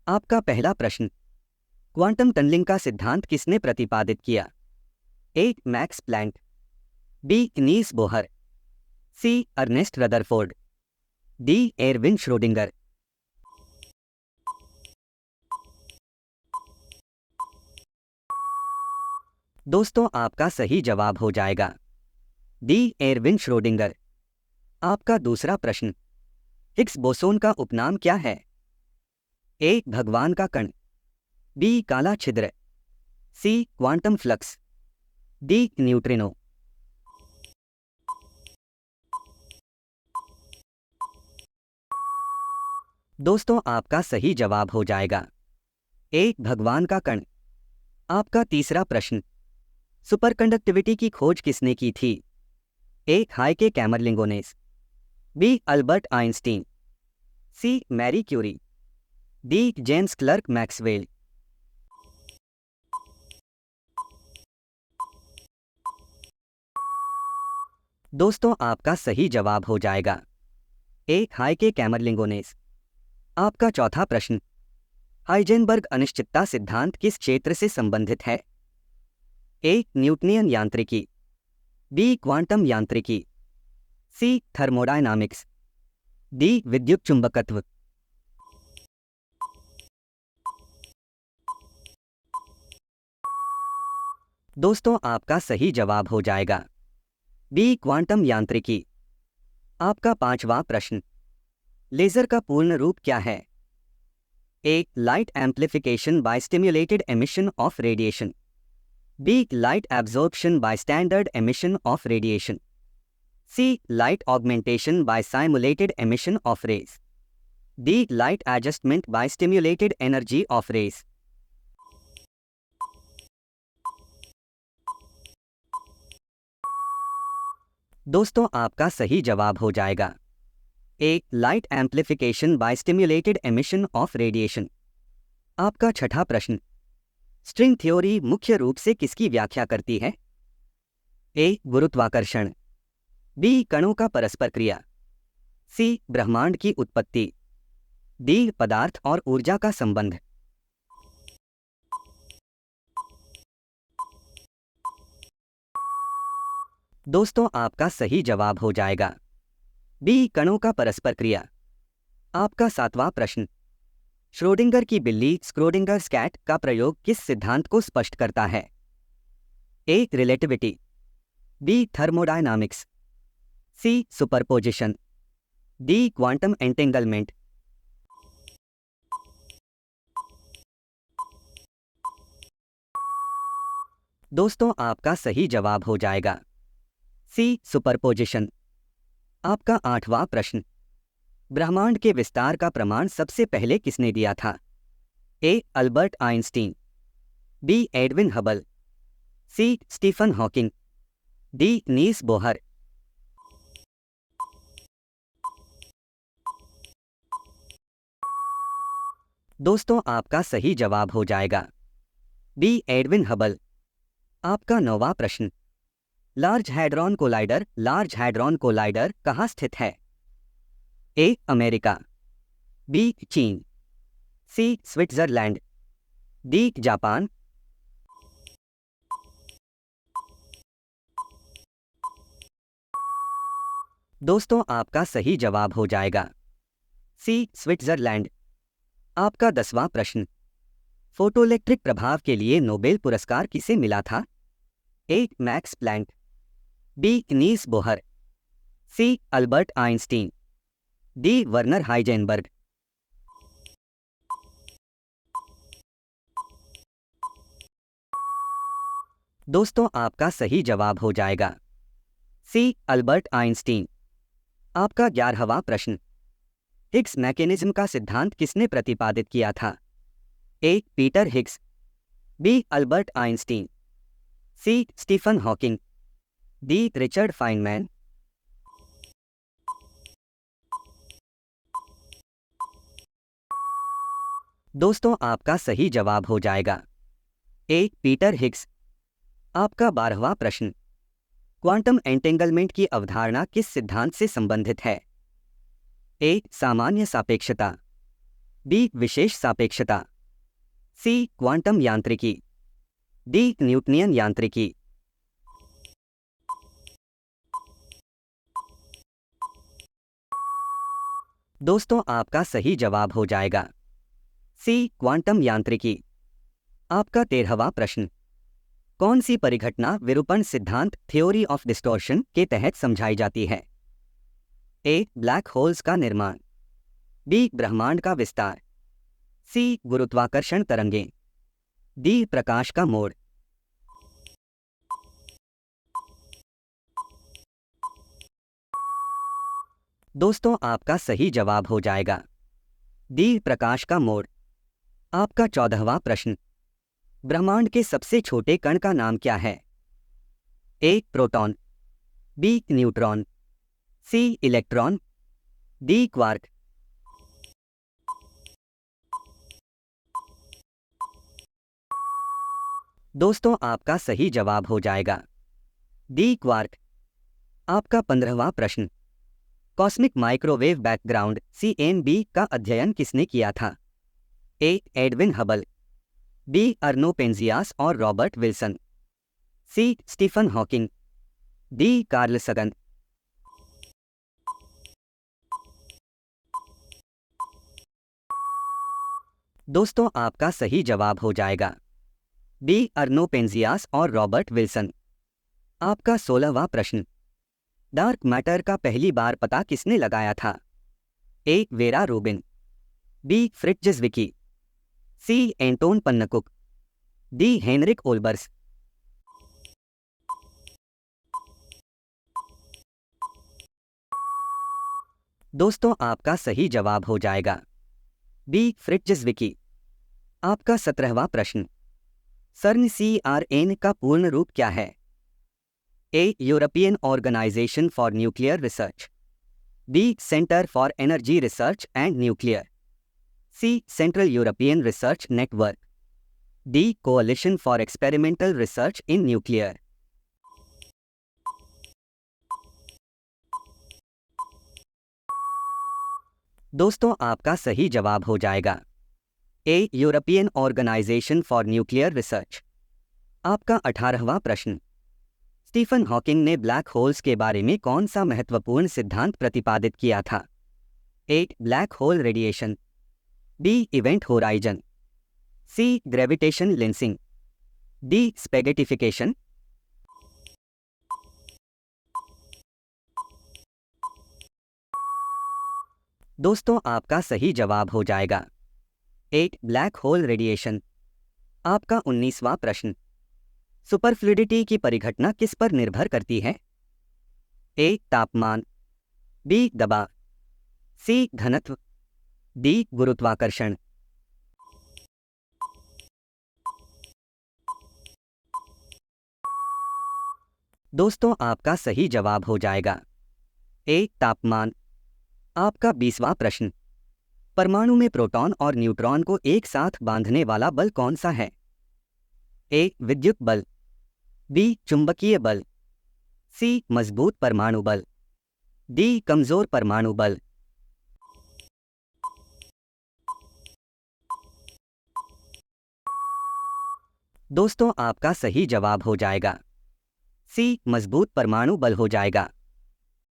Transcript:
आपका पहला प्रश्न, क्वांटम टनलिंग का सिद्धांत किसने प्रतिपादित किया? A. Max Planck, B. Niels Bohr, C. Ernest Rutherford, D. Erwin Schrodinger. दोस्तों, आपका सही जवाब हो जाएगा डी. Erwin Schrodinger. आपका दूसरा प्रश्न, हिग्स बोसोन का उपनाम क्या है? ए. भगवान का कण, बी. काला छिद्र, C. Quantum flux, D. Neutrino. दोस्तों, आपका सही जवाब हो जाएगा ए. भगवान का कण। आपका तीसरा प्रश्न, सुपरकंडक्टिविटी की खोज किसने की थी? A. Heike Kamerlingh Onnes, B. Albert Einstein, C. Marie Curie, D. James Clerk Maxwell. दोस्तों, आपका सही जवाब हो जाएगा ए. हाइके कैमरलिंगोनेस। आपका चौथा प्रश्न, हाइजेनबर्ग अनिश्चितता सिद्धांत किस क्षेत्र से संबंधित है? ए. न्यूटनियन यांत्रिकी, बी. क्वांटम यांत्रिकी, सी. Thermodynamics, D. विद्युत चुंबकत्व। दोस्तों, आपका सही जवाब हो जाएगा बी. क्वांटम यांत्रिकी। आपका पांचवा प्रश्न, लेजर का पूर्ण रूप क्या है? A. Light amplification by stimulated emission of radiation, B. Light absorption by standard emission of radiation, C. Light augmentation by simulated emission of rays, D. Light adjustment by stimulated energy of rays. दोस्तों, आपका सही जवाब हो जाएगा A. Light amplification by stimulated emission of radiation. आपका छठा प्रश्न, string theory मुख्य रूप से किसकी व्याख्या करती है? ए. गुरुत्वाकर्षण, बी. कणों का परस्पर क्रिया, सी. ब्रह्मांड की उत्पत्ति, डी. पदार्थ और ऊर्जा का संबंध। दोस्तों, आपका सही जवाब हो जाएगा बी. कणों का परस्पर क्रिया। आपका सातवां प्रश्न, श्रोडिंगर की बिल्ली स्क्रोडिंगर्स कैट का प्रयोग किस सिद्धांत को स्पष्ट करता है? A. Relativity, B. Thermodynamics, C. Superposition, D. Quantum entanglement. दोस्तों, आपका सही जवाब हो जाएगा सी. सुपरपोजिशन। आपका आठवां प्रश्न, ब्रह्मांड के विस्तार का प्रमाण सबसे पहले किसने दिया था? A. Albert Einstein, B. Edwin Hubble, C. Stephen Hawking, D. Niels Bohr. दोस्तों, आपका सही जवाब हो जाएगा बी. Edwin Hubble. आपका नौवां प्रश्न, लार्ज हैड्रॉन कोलाइडर कहाँ स्थित है? ए. America, B. चीन, सी. Switzerland, D. जापान। दोस्तों, आपका सही जवाब हो जाएगा सी. स्विट्जरलैंड। आपका 10वां प्रश्न, फोटोइलेक्ट्रिक प्रभाव के लिए नोबेल पुरस्कार किसे मिला था? A. Max Planck, B. Niels Bohr, C. Albert Einstein, D. Werner Heisenberg. दोस्तों, आपका सही जवाब हो जाएगा सी. Albert Einstein. आपका 11वां प्रश्न, हिग्स मैकेनिज्म का सिद्धांत किसने प्रतिपादित किया था? A. Peter Higgs, B. Albert Einstein, C. Stephen Hawking, D. Richard Feynman. दोस्तों, आपका सही जवाब हो जाएगा ए. Peter Higgs. आपका 12वां प्रश्न, क्वांटम एंटेंगलमेंट की अवधारणा किस सिद्धांत से संबंधित है? ए. सामान्य सापेक्षता, बी विशेष सापेक्षता, सी क्वांटम यांत्रिकी, डी न्यूटनियन यांत्रिकी। दोस्तों आपका सही जवाब हो जाएगा सी क्वांटम यांत्रिकी। आपका 13वां प्रश्न, कौन सी परिघटना विरूपण सिद्धांत थ्योरी ऑफ डिस्टॉर्शन के तहत समझाई जाती है? ए ब्लैक होल्स का निर्माण, बी ब्रह्मांड का विस्तार, सी गुरुत्वाकर्षण तरंगें, डी प्रकाश का मोड़। दोस्तों आपका सही जवाब हो जाएगा डी प्रकाश का मोड़। आपका 14वां प्रश्न, ब्रह्मांड के सबसे छोटे कण का नाम क्या है? ए प्रोटॉन, बी न्यूट्रॉन, सी इलेक्ट्रॉन, डी क्वार्क। दोस्तों आपका सही जवाब हो जाएगा डी क्वार्क। आपका 15वां प्रश्न, कॉस्मिक माइक्रोवेव बैकग्राउंड CMB का अध्ययन किसने किया था? ए एडविन हबल, बी अर्नो पेंजियास और रॉबर्ट विल्सन, सी स्टीफन हॉकिंग, डी कार्ल सगन। दोस्तों आपका सही जवाब हो जाएगा बी अर्नो पेंजियास और रॉबर्ट विल्सन। आपका 16वां प्रश्न, डार्क मैटर का पहली बार पता किसने लगाया था? A Vera Rubin, B Fritz Zwicky, C Anton Pannekoek, D Heinrich Olbers. दोस्तों आपका सही जवाब हो जाएगा बी फ्रिट्ज विकी। आपका 17वां प्रश्न, सर्न CRN का पूर्ण रूप क्या है? A European Organization for Nuclear Research, B Centre for Energy Research and Nuclear, C Central European Research Network, D coalition for experimental research in nuclear. दोस्तों आपका सही जवाब हो जाएगा A European Organization for Nuclear Research. आपका 18वां प्रश्न, Stephen Hawking ने ब्लैक होल्स के बारे में कौन सा महत्वपूर्ण सिद्धांत प्रतिपादित किया था? A black hole radiation, B event horizon, C gravitation lensing, D spaghettification. दोस्तों आपका सही जवाब हो जाएगा ए ब्लैक होल रेडिएशन। आपका 19वां प्रश्न, सुपरफ्लूइडिटी की परिघटना किस पर निर्भर करती है? ए तापमान, बी दबाव, सी घनत्व, डी गुरुत्वाकर्षण। दोस्तों आपका सही जवाब हो जाएगा ए तापमान। आपका 20वां प्रश्न, परमाणु में प्रोटॉन और न्यूट्रॉन को एक साथ बांधने वाला बल कौन सा है? ए विद्युत बल, बी चुंबकीय बल, सी मजबूत परमाणु बल, डी कमजोर परमाणु बल। दोस्तों आपका सही जवाब हो जाएगा सी मजबूत परमाणु बल हो जाएगा।